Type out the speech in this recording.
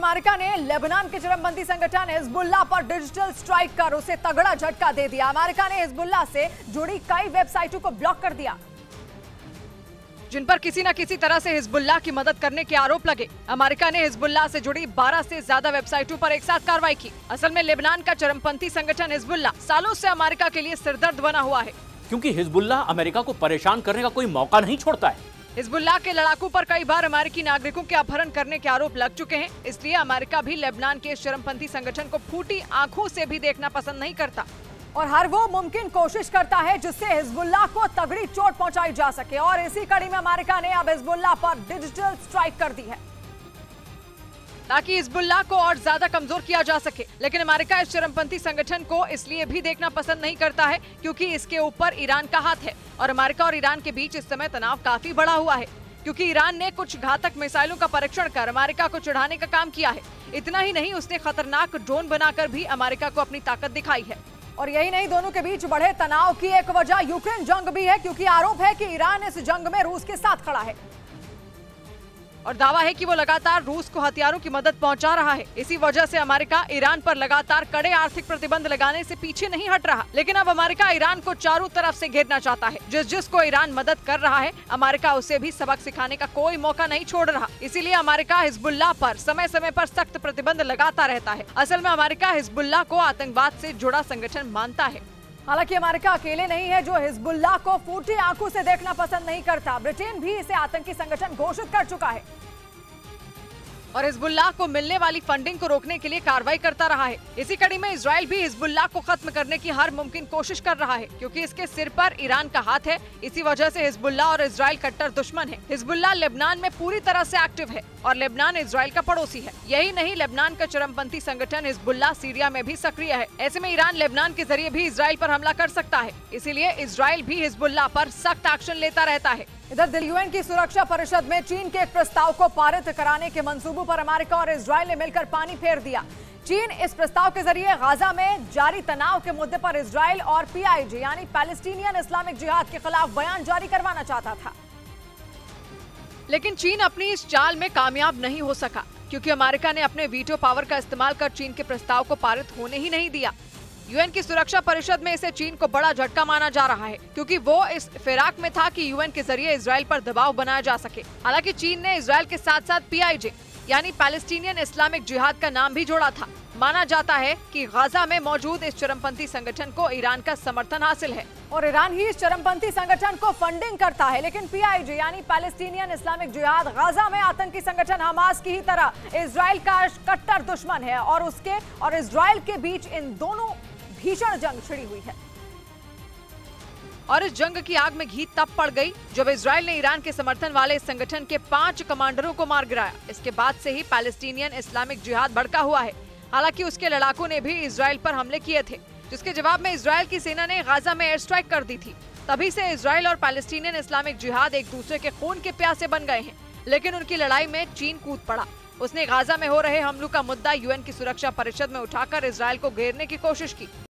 America ने Lebanon के चरमपंथी संगठन हिजबुल्लाह पर डिजिटल स्ट्राइक कर उसे तगड़ा झटका दे दिया। अमेरिका ने हिजबुल्लाह से जुड़ी कई वेबसाइटों को ब्लॉक कर दिया जिन पर किसी न किसी तरह से हिजबुल्लाह की मदद करने के आरोप लगे। अमेरिका ने हिजबुल्लाह से जुड़ी 12 से ज्यादा वेबसाइटों पर एक साथ कार्रवाई की। असल में लेबनान का चरमपंथी संगठन हिजबुल्लाह सालों से अमेरिका के लिए सिरदर्द बना हुआ है, क्योंकि हिजबुल्लाह अमेरिका को परेशान करने का कोई मौका नहीं छोड़ता है। हिजबुल्लाह के लड़ाकू पर कई बार अमेरिकी नागरिकों के अपहरण करने के आरोप लग चुके हैं। इसलिए अमेरिका भी लेबनान के इस चरमपंथी संगठन को फूटी आंखों से भी देखना पसंद नहीं करता और हर वो मुमकिन कोशिश करता है जिससे हिजबुल्लाह को तगड़ी चोट पहुंचाई जा सके। और इसी कड़ी में अमेरिका ने अब हिजबुल्लाह पर डिजिटल स्ट्राइक कर दी है ताकि हिजबुल्लाह को और ज्यादा कमजोर किया जा सके। लेकिन अमेरिका इस चरमपंथी संगठन को इसलिए भी देखना पसंद नहीं करता है क्योंकि इसके ऊपर ईरान का हाथ है और अमेरिका और ईरान के बीच इस समय तनाव काफी बढ़ा हुआ है, क्योंकि ईरान ने कुछ घातक मिसाइलों का परीक्षण कर अमेरिका को चिढ़ाने का काम किया है। इतना ही नहीं, उसने खतरनाक ड्रोन बनाकर भी अमेरिका को अपनी ताकत दिखाई है। और यही नहीं, दोनों के बीच बढ़े तनाव की एक वजह यूक्रेन जंग भी है, क्योंकि आरोप है कि ईरान इस जंग में रूस के साथ खड़ा है और दावा है कि वो लगातार रूस को हथियारों की मदद पहुंचा रहा है। इसी वजह से अमेरिका ईरान पर लगातार कड़े आर्थिक प्रतिबंध लगाने से पीछे नहीं हट रहा। लेकिन अब अमेरिका ईरान को चारों तरफ से घेरना चाहता है। जिसको ईरान मदद कर रहा है, अमेरिका उसे भी सबक सिखाने का कोई मौका नहीं छोड़ रहा। इसीलिए अमेरिका हिजबुल्लाह पर समय समय पर सख्त प्रतिबंध लगाता रहता है। असल में अमेरिका हिजबुल्लाह को आतंकवाद से जुड़ा संगठन मानता है। हालांकि अमेरिका अकेले नहीं है जो हिजबुल्लाह को फूटी आंखों से देखना पसंद नहीं करता। ब्रिटेन भी इसे आतंकी संगठन घोषित कर चुका है और हिजबुल्लाह को मिलने वाली फंडिंग को रोकने के लिए कार्रवाई करता रहा है। इसी कड़ी में इजराइल भी हिजबुल्लाह को खत्म करने की हर मुमकिन कोशिश कर रहा है, क्योंकि इसके सिर पर ईरान का हाथ है। इसी वजह से हिजबुल्लाह और इजराइल कट्टर दुश्मन है। हिजबुल्लाह लेबनान में पूरी तरह से एक्टिव है और लेबनान इजराइल का पड़ोसी है। यही नहीं, लेबनान का चरमपंथी संगठन हिजबुल्लाह सीरिया में भी सक्रिय है। ऐसे में ईरान लेबनान के जरिए भी इजराइल पर हमला कर सकता है। इसीलिए इजराइल भी हिजबुल्लाह पर सख्त एक्शन लेता रहता है। इधर दिल्ली यूएन की सुरक्षा परिषद में चीन के एक प्रस्ताव को पारित कराने के मंसूबों पर अमेरिका और इजराइल ने मिलकर पानी फेर दिया। चीन इस प्रस्ताव के जरिए गाजा में जारी तनाव के मुद्दे पर इजराइल और पीआईजी यानी पैलेस्टीनियन इस्लामिक जिहाद के खिलाफ बयान जारी करवाना चाहता था, लेकिन चीन अपनी इस चाल में कामयाब नहीं हो सका, क्योंकि अमेरिका ने अपने वीटो पावर का इस्तेमाल कर चीन के प्रस्ताव को पारित होने ही नहीं दिया। यूएन की सुरक्षा परिषद में इसे चीन को बड़ा झटका माना जा रहा है, क्योंकि वो इस फिराक में था कि यूएन के जरिए इजराइल पर दबाव बनाया जा सके। हालांकि चीन ने इजराइल के साथ साथ पीआईजे यानी पैलेस्टीनियन इस्लामिक जिहाद का नाम भी जोड़ा था। माना जाता है कि गाजा में मौजूद इस चरमपंथी संगठन को ईरान का समर्थन हासिल है और ईरान ही इस चरमपंथी संगठन को फंडिंग करता है। लेकिन पीआईजे यानी पैलेस्टीनियन इस्लामिक जिहाद गाजा में आतंकी संगठन हमास की ही तरह इजराइल का कट्टर दुश्मन है और उसके और इजराइल के बीच इन दोनों भीषण जंग छिड़ी हुई है। और इस जंग की आग में घी तब पड़ गई जब इजराइल ने ईरान के समर्थन वाले इस संगठन के 5 कमांडरों को मार गिराया। इसके बाद से ही पैलेस्टीनियन इस्लामिक जिहाद भड़का हुआ है। हालांकि उसके लड़ाकों ने भी इजराइल पर हमले किए थे, जिसके जवाब में इजराइल की सेना ने गाजा में एयर स्ट्राइक कर दी थी। तभी से इजराइल और पैलेस्टीनियन इस्लामिक जिहाद एक दूसरे के खून के प्यासे बन गए हैं। लेकिन उनकी लड़ाई में चीन कूद पड़ा। उसने गाजा में हो रहे हमलों का मुद्दा यूएन की सुरक्षा परिषद में उठाकर इजराइल को घेरने की कोशिश की।